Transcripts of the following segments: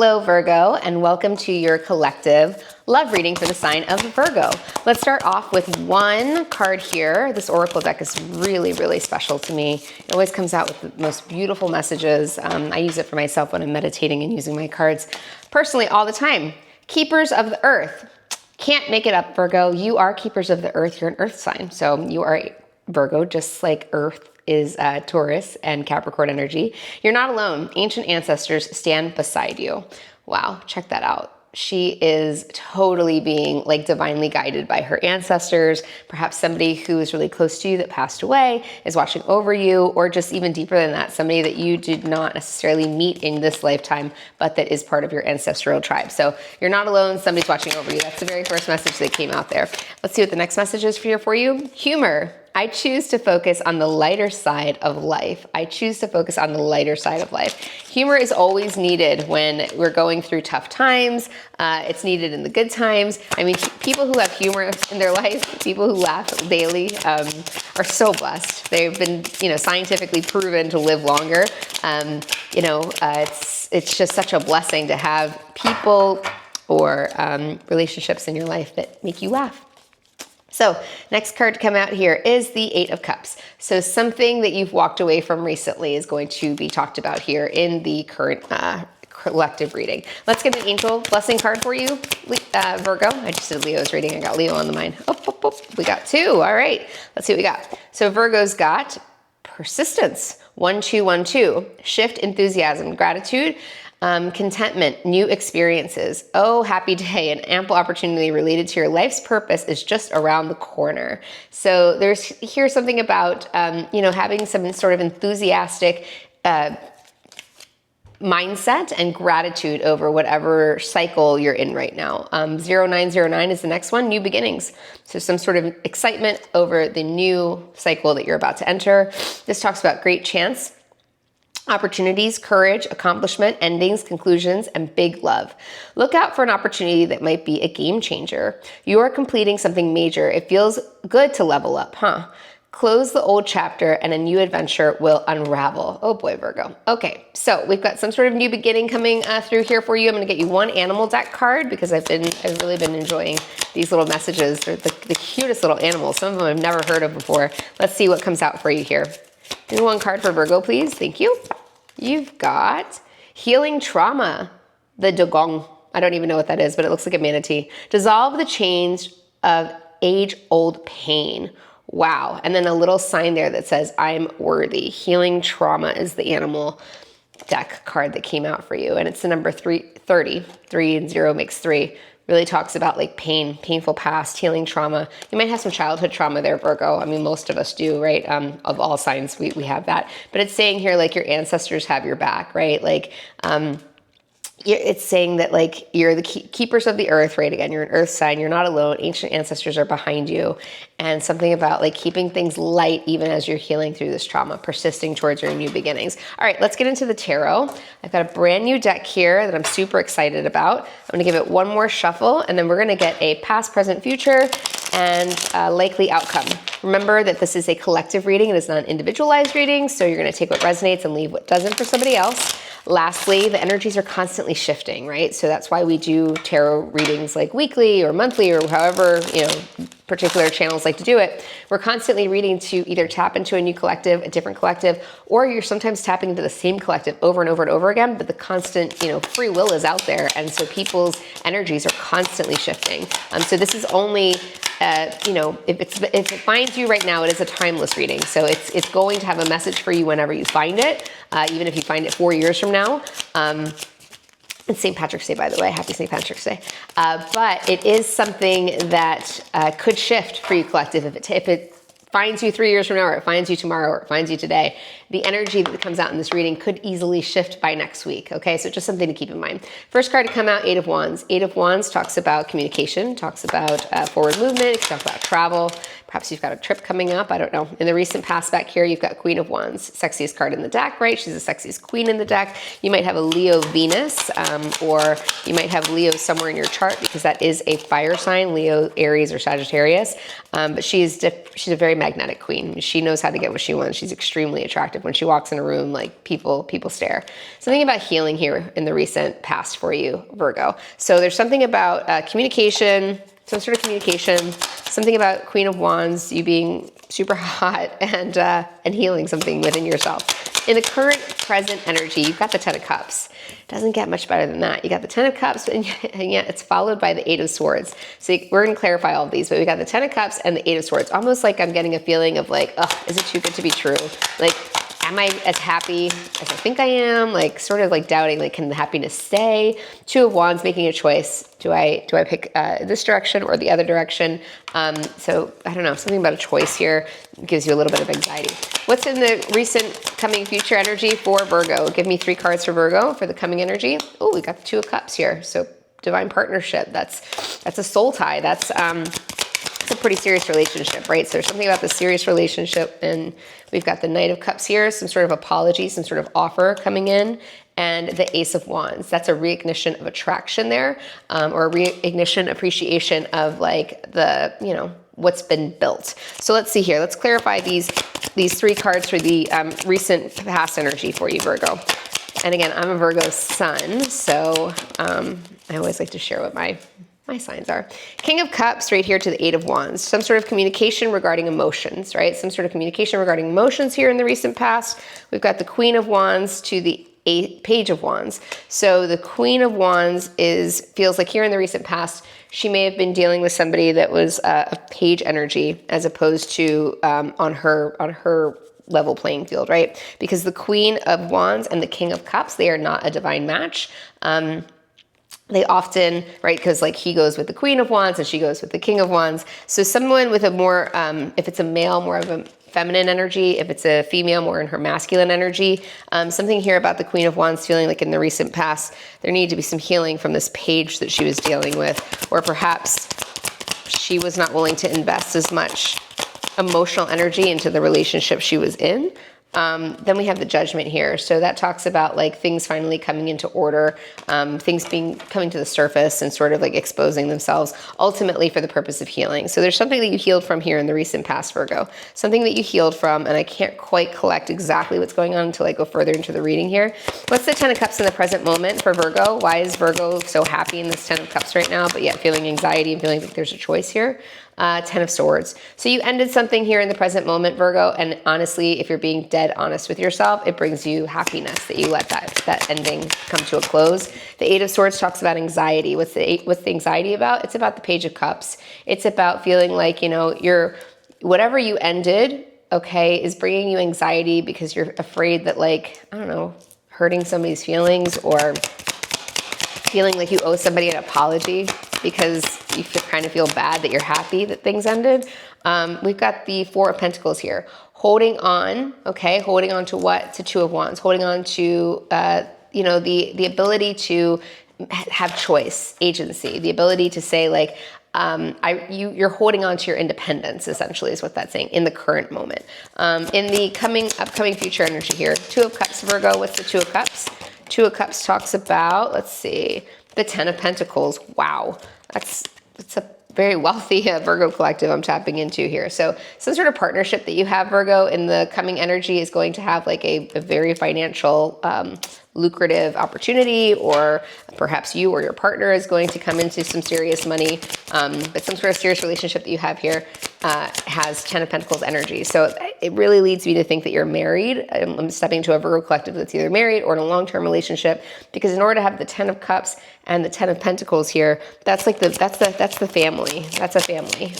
Hello, Virgo, and welcome to your collective love reading for the sign of Virgo. Let's start off with one card here. This oracle deck is really, really special to me. It always comes out with the most beautiful messages. I use it for myself when I'm meditating and using my cards personally all the time. Keepers of the earth. Can't make it up, Virgo. You are keepers of the earth. You're an earth sign. So you are Virgo, just like earth is Taurus and Capricorn energy. You're not alone. Ancient ancestors stand beside you. Wow, check that out. She is totally being like divinely guided by her ancestors. Perhaps somebody who is really close to you that passed away is watching over you, or just even deeper than that, somebody that you did not necessarily meet in this lifetime, but that is part of your ancestral tribe. So you're not alone. Somebody's watching over you. That's the very first message that came out there. Let's see what the next message is for you. Humor. I choose to focus on the lighter side of life. I choose to focus on the lighter side of life. Humor is always needed when we're going through tough times. It's needed in the good times. I mean, people who have humor in their life, people who laugh daily, are so blessed. They've been, scientifically proven to live longer. It's just such a blessing to have people or relationships in your life that make you laugh. So next card to come out here is the Eight of Cups. So something that you've walked away from recently is going to be talked about here in the current collective reading. Let's get an angel blessing card for you, Virgo. I just did Leo's reading. I got Leo on the mind. We got two. All right. Let's see what we got. So Virgo's got persistence. 1, 2, 1, 2. Shift, enthusiasm, gratitude. Contentment, new experiences. Oh, happy day, an ample opportunity related to your life's purpose is just around the corner. So here's something about, having some sort of enthusiastic mindset and gratitude over whatever cycle you're in right now. 0909 is the next one, new beginnings. So some sort of excitement over the new cycle that you're about to enter. This talks about great chance, opportunities, courage, accomplishment, endings, conclusions, and big love. Look out for an opportunity that might be a game changer. You are completing something major. It feels good to level up, huh? Close the old chapter and a new adventure will unravel. Oh boy, Virgo. Okay, so we've got some sort of new beginning coming through here for you. I'm gonna get you one animal deck card because I've really been enjoying these little messages. They're the cutest little animals. Some of them I've never heard of before. Let's see what comes out for you here. Give me one card for Virgo, please. Thank you. You've got healing trauma, the dugong. I don't even know what that is, but it looks like a manatee. Dissolve the chains of age-old pain. Wow. And then a little sign there that says, I'm worthy. Healing trauma is the animal deck card that came out for you. And it's the number 30. 3 and 0 makes 3. Really talks about like pain, painful past, healing trauma. You might have some childhood trauma there, Virgo. I mean, most of us do, right? Of all signs, we have that. But it's saying here, like, your ancestors have your back, right? Like, it's saying that, like, you're the keepers of the earth, right? Again, you're an earth sign. You're not alone. Ancient ancestors are behind you. And something about, like, keeping things light even as you're healing through this trauma, persisting towards your new beginnings. All right, let's get into the tarot. I've got a brand new deck here that I'm super excited about. I'm going to give it one more shuffle, and then we're going to get a past, present, future, and likely outcome. Remember that this is a collective reading. It is not an individualized reading, so you're going to take what resonates and leave what doesn't for somebody else. Lastly, the energies are constantly shifting, right? So that's why we do tarot readings like weekly or monthly or however, particular channels like to do it. We're constantly reading to either tap into a new collective, a different collective, or you're sometimes tapping into the same collective over and over and over again, but the constant, free will is out there. And so people's energies are constantly shifting. So this is only, if it finds you right now, it is a timeless reading. So it's going to have a message for you whenever you find it, even if you find it 4 years from now. It's St. Patrick's Day, by the way. Happy St. Patrick's Day. But it is something that could shift for you, collective. If it finds you 3 years from now, or it finds you tomorrow, or it finds you today, the energy that comes out in this reading could easily shift by next week, okay? So just something to keep in mind. First card to come out, Eight of Wands. Eight of Wands talks about communication, talks about forward movement, it can talk about travel. Perhaps you've got a trip coming up. I don't know. In the recent past back here, you've got Queen of Wands, sexiest card in the deck, right? She's the sexiest queen in the deck. You might have a Leo Venus, or you might have Leo somewhere in your chart because that is a fire sign, Leo, Aries, or Sagittarius. But she's a very magnetic queen. She knows how to get what she wants. She's extremely attractive. When she walks in a room, like people stare. Something about healing here in the recent past for you, Virgo. So there's something about communication, some sort of communication, something about Queen of Wands, you being super hot and healing something within yourself. In the current present energy, you've got the Ten of Cups. Doesn't get much better than that. You got the Ten of Cups, and yet it's followed by the Eight of Swords. So we're gonna clarify all of these, but we got the Ten of Cups and the Eight of Swords. Almost like I'm getting a feeling of like, oh, is it too good to be true? Like, am I as happy as I think I am? Like, sort of like doubting, like, can the happiness stay? Two of Wands, making a choice. Do I pick this direction or the other direction? So I don't know, something about a choice here gives you a little bit of anxiety. What's in the recent coming future energy for Virgo? Give me 3 cards for Virgo for the coming energy. Oh, we got the Two of Cups here. So divine partnership. That's a soul tie. That's a pretty serious relationship, right? So there's something about the serious relationship, and we've got the Knight of Cups here, some sort of apology, some sort of offer coming in, and the Ace of Wands. That's a reignition of attraction there, or a reignition, appreciation of like the, you know, what's been built. So let's see here. Let's clarify these 3 cards for the recent past energy for you, Virgo. And again, I'm a Virgo sun, so I always like to share what my signs are. King of Cups right here to the Eight of Wands. Some sort of communication regarding emotions, right? Some sort of communication regarding emotions here in the recent past. We've got the Queen of Wands to the Page of Wands. So the Queen of Wands feels like here in the recent past, she may have been dealing with somebody that was a page energy as opposed to on her level playing field, right? Because the Queen of Wands and the King of Cups, they are not a divine match. They often, right, because like he goes with the Queen of Wands and she goes with the King of Wands. So someone with a more, if it's a male, more of a feminine energy, if it's a female, more in her masculine energy. Something here about the Queen of Wands feeling like in the recent past, there needed to be some healing from this page that she was dealing with, or perhaps she was not willing to invest as much emotional energy into the relationship she was in. Then we have the Judgment here. So that talks about like things finally coming into order, things coming to the surface and sort of like exposing themselves ultimately for the purpose of healing. So there's something that you healed from here in the recent past, Virgo. Something that you healed from, and I can't quite collect exactly what's going on until I go further into the reading here. What's the Ten of Cups in the present moment for Virgo? Why is Virgo so happy in this Ten of Cups right now, but yet feeling anxiety and feeling like there's a choice here? Ten of Swords. So you ended something here in the present moment, Virgo, and honestly, if you're being dead honest with yourself, it brings you happiness that you let that ending come to a close. The Eight of Swords talks about anxiety. What's the anxiety about? It's about the Page of Cups. It's about feeling like, you know, whatever you ended, okay, is bringing you anxiety because you're afraid that, like, I don't know, hurting somebody's feelings or feeling like you owe somebody an apology because you kind of feel bad that you're happy that things ended. We've got the Four of Pentacles here. Holding on, okay? Holding on to what? To Two of Wands. Holding on to, you know, the ability to have choice, agency, the ability to say like, you're holding on to your independence, essentially, is what that's saying in the current moment. In the upcoming future energy here, Two of Cups, Virgo. What's the Two of Cups? Two of Cups talks about, let's see, the Ten of Pentacles. Wow, that's a very wealthy Virgo collective I'm tapping into here. So some sort of partnership that you have, Virgo, in the coming energy is going to have like a very financial, lucrative opportunity, or perhaps you or your partner is going to come into some serious money, but some sort of serious relationship that you have here has Ten of Pentacles energy. So it really leads me to think that you're married. I'm stepping into a Virgo collective that's either married or in a long-term relationship, because in order to have the Ten of Cups and the Ten of Pentacles here, that's like that's the family. That's a family.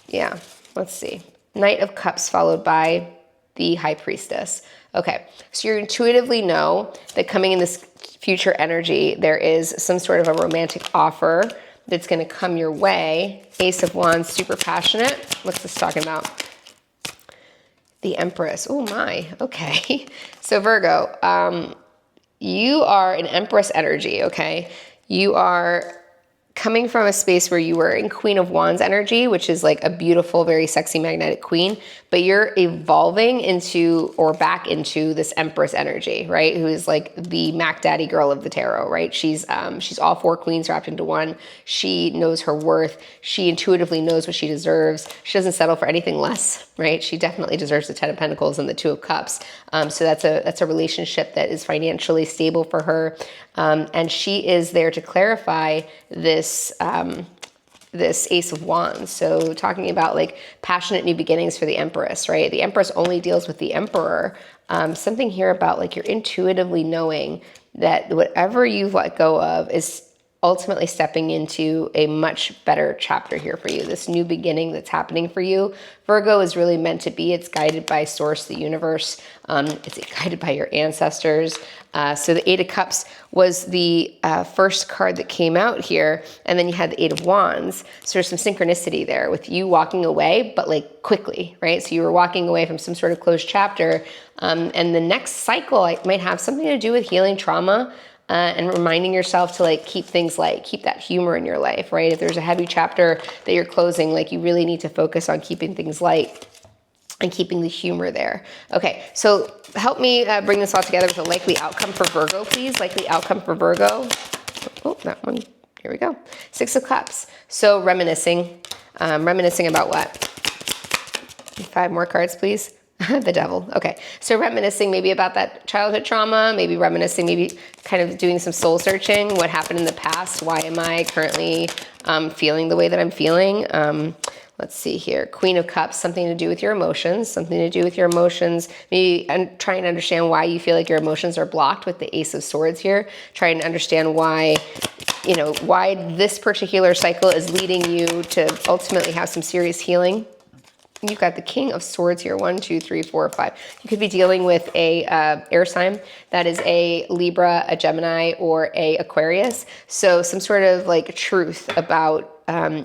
Yeah, let's see. Knight of Cups followed by the High Priestess. Okay, so you intuitively know that coming in this future energy, there is some sort of a romantic offer that's going to come your way. Ace of Wands, super passionate. What's this talking about? The Empress. Oh my, okay. So Virgo, you are an Empress energy, okay? You are coming from a space where you were in Queen of Wands energy, which is like a beautiful, very sexy magnetic queen, but you're evolving into or back into this Empress energy, right? Who is like the Mac Daddy girl of the tarot, right? She's all 4 queens wrapped into one. She knows her worth. She intuitively knows what she deserves. She doesn't settle for anything less, right? She definitely deserves the 10 of Pentacles and the 2 of Cups. So that's a relationship that is financially stable for her. And she is there to clarify this Ace of Wands. So talking about like passionate new beginnings for the Empress, right? The Empress only deals with the Emperor. Something here about like you're intuitively knowing that whatever you've let go of is ultimately stepping into a much better chapter here for you. This new beginning that's happening for you. Virgo is really meant to be. It's guided by Source, the universe. It's guided by your ancestors. So the 8 of Cups was the first card that came out here. And then you had the 8 of Wands. So there's some synchronicity there with you walking away, but like quickly, right? So you were walking away from some sort of closed chapter. And the next cycle might have something to do with healing trauma. And reminding yourself to like keep things light, keep that humor in your life, right? If there's a heavy chapter that you're closing, like you really need to focus on keeping things light and keeping the humor there. Okay, so help me bring this all together with a likely outcome for Virgo, please. Likely outcome for Virgo. Oh, that one. Here we go. 6 of Cups. So reminiscing. Reminiscing about what? 5 more cards, please. The Devil. Okay. So reminiscing maybe about that childhood trauma, maybe reminiscing, maybe kind of doing some soul searching. What happened in the past? Why am I currently feeling the way that I'm feeling? Let's see here. Queen of Cups, something to do with your emotions, Maybe trying to understand why you feel like your emotions are blocked with the Ace of Swords here. Trying to understand why, why this particular cycle is leading you to ultimately have some serious healing. You've got the King of Swords here, 1, 2, 3, 4, 5. You could be dealing with a air sign that is a Libra, a Gemini, or a Aquarius. So some sort of like truth about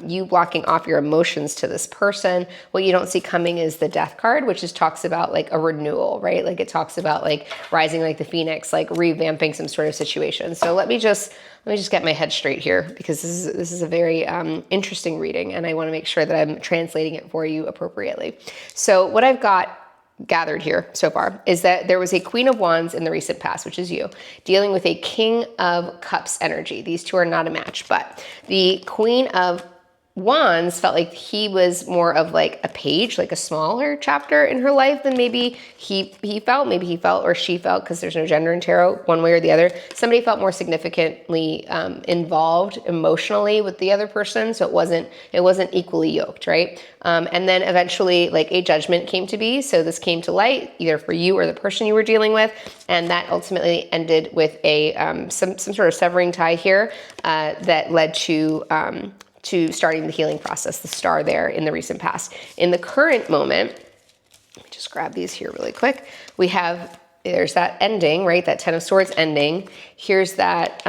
you blocking off your emotions to this person. What you don't see coming is the Death card, which just talks about like a renewal, right? Like it talks about like rising like the Phoenix, like revamping some sort of situation. So let me just get my head straight here, because this is a very interesting reading, and I want to make sure that I'm translating it for you appropriately. So what I've got gathered here so far is that there was a Queen of Wands in the recent past, which is you, dealing with a King of Cups energy. These two are not a match, but the Queen of Wands felt like he was more of like a page, like a smaller chapter in her life than maybe he felt or she felt, because there's no gender in tarot, one way or the other. Somebody felt more significantly involved emotionally with the other person, so it wasn't equally yoked, right? And then eventually like a judgment came to be. So this came to light either for you or the person you were dealing with, and that ultimately ended with a some sort of severing tie here that led to starting the healing process, the star there in the recent past. In the current moment, let me just grab these here really quick. There's that ending, right? That 10 of Swords ending. Here's that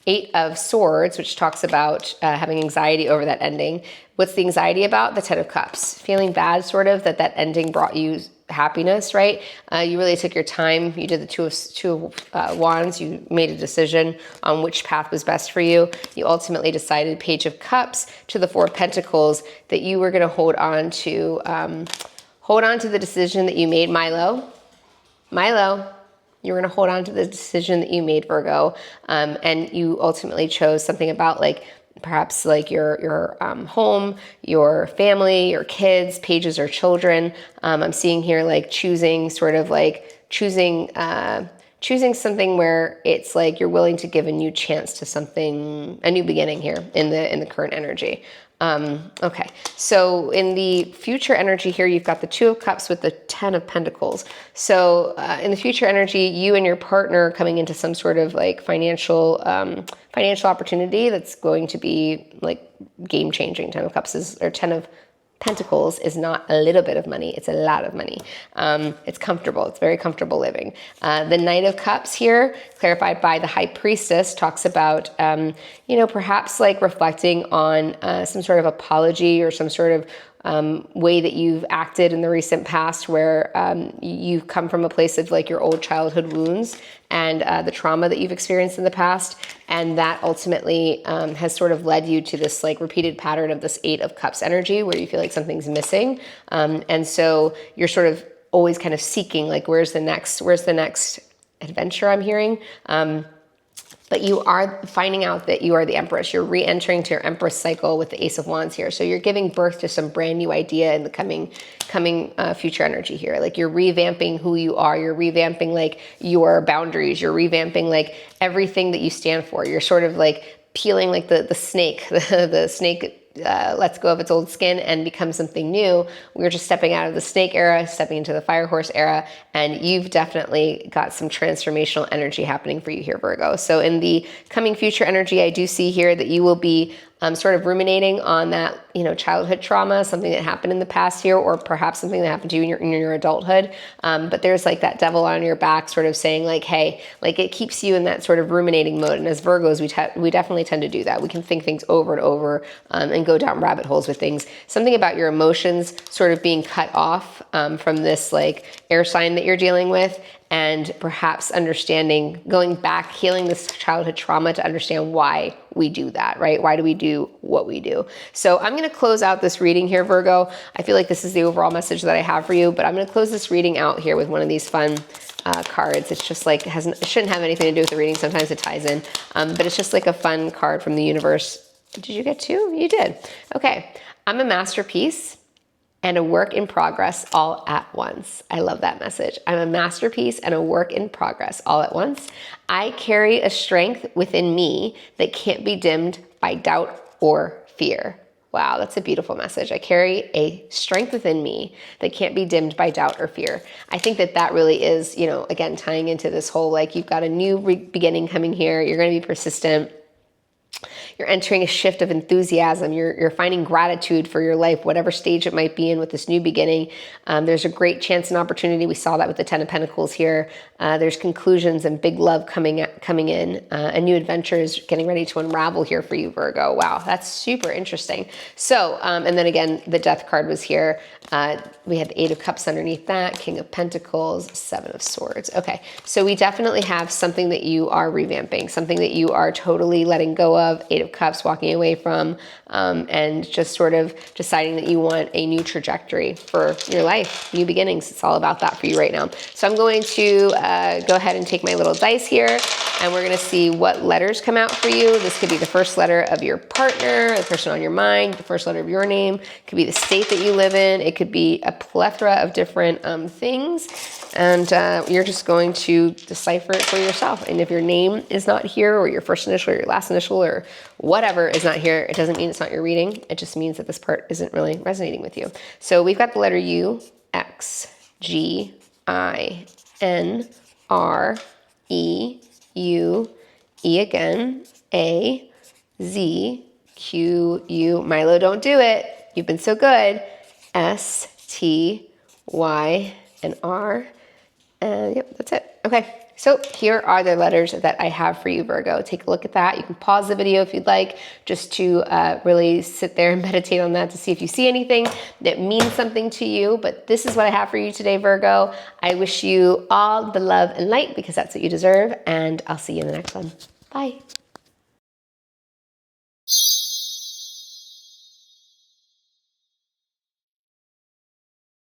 8 of Swords, which talks about having anxiety over that ending. What's the anxiety about? The 10 of Cups. Feeling bad, sort of, that ending brought you happiness, right? You really took your time. You did the two of Wands. You made a decision on which path was best for you. You ultimately decided, Page of Cups to the 4 of Pentacles, that you were going to hold on to the decision that you made, Milo. You're going to hold on to the decision that you made, Virgo, and you ultimately chose something about like perhaps like your home, your family, your kids. Pages are children. I'm seeing here like choosing something where it's like you're willing to give a new chance to something, a new beginning here in the current energy. Okay, so in the future energy here, you've got the 2 of Cups with the 10 of Pentacles. So in the future energy, you and your partner coming into some sort of like financial opportunity that's going to be like game changing. 10 of Cups 10 of Pentacles is not a little bit of money, it's a lot of money. It's comfortable, it's very comfortable living. The Knight of Cups here, clarified by the High Priestess, talks about, perhaps like reflecting on some sort of apology or some sort of way that you've acted in the recent past, where you've come from a place of like your old childhood wounds and the trauma that you've experienced in the past. And that ultimately has sort of led you to this like repeated pattern of this 8 of Cups energy where you feel like something's missing. And so you're sort of always kind of seeking like, where's the next adventure I'm hearing. But you are finding out that you are the Empress. You're re-entering to your Empress cycle with the Ace of Wands here. So you're giving birth to some brand new idea in the coming future energy here. Like you're revamping who you are. You're revamping like your boundaries. You're revamping like everything that you stand for. You're sort of like peeling like the snake, the snake lets go of its old skin and becomes something new. We're just stepping out of the snake era, stepping into the fire horse era, and you've definitely got some transformational energy happening for you here, Virgo. So in the coming future energy, I do see here that you will be sort of ruminating on that, childhood trauma, something that happened in the past here, or perhaps something that happened to you in your adulthood. But there's like that devil on your back sort of saying like, hey, like it keeps you in that sort of ruminating mode. And as Virgos, we definitely tend to do that. We can think things over and over and go down rabbit holes with things. Something about your emotions sort of being cut off from this like air sign that you're dealing with, and perhaps understanding, going back, healing this childhood trauma to understand why we do that, right? Why do we do what we do? So I'm gonna close out this reading here, Virgo. I feel like this is the overall message that I have for you, but I'm gonna close this reading out here with one of these fun cards. It's just like, it shouldn't have anything to do with the reading. Sometimes it ties in, but it's just like a fun card from the universe. Did you get 2? You did. Okay, I'm a masterpiece and a work in progress all at once. I love that message. I'm a masterpiece and a work in progress all at once. I carry a strength within me that can't be dimmed by doubt or fear. Wow, that's a beautiful message. I carry a strength within me that can't be dimmed by doubt or fear. I think that really is, again, tying into this whole, like, you've got a new beginning coming here. You're going to be persistent. You're entering a shift of enthusiasm. You're finding gratitude for your life, whatever stage it might be in with this new beginning. There's a great chance and opportunity. We saw that with the 10 of Pentacles here. There's conclusions and big love coming in. A new adventure is getting ready to unravel here for you, Virgo. Wow, that's super interesting. So, and then again, the Death card was here. We had the 8 of Cups underneath that, King of Pentacles, 7 of Swords. Okay, so we definitely have something that you are revamping, something that you are totally letting go of, 8 of Cups, walking away from, and just sort of deciding that you want a new trajectory for your life, new beginnings. It's all about that for you right now. So I'm going to go ahead and take my little dice here, and we're gonna see what letters come out for you. This could be the first letter of your partner, the person on your mind, the first letter of your name. It could be the state that you live in. It could be a plethora of different things, and you're just going to decipher it for yourself. And if your name is not here, or your first initial or your last initial or whatever is not here, it doesn't mean it's not your reading. It just means that this part isn't really resonating with you. So we've got the letter U, X, G, I, N, R, E, U, E again, A, Z, Q, U. Milo, don't do it. You've been so good. S, T, Y, and R. And yep, that's it. Okay. So here are the letters that I have for you, Virgo. Take a look at that. You can pause the video if you'd like, just to really sit there and meditate on that to see if you see anything that means something to you. But this is what I have for you today, Virgo. I wish you all the love and light, because that's what you deserve. And I'll see you in the next one. Bye.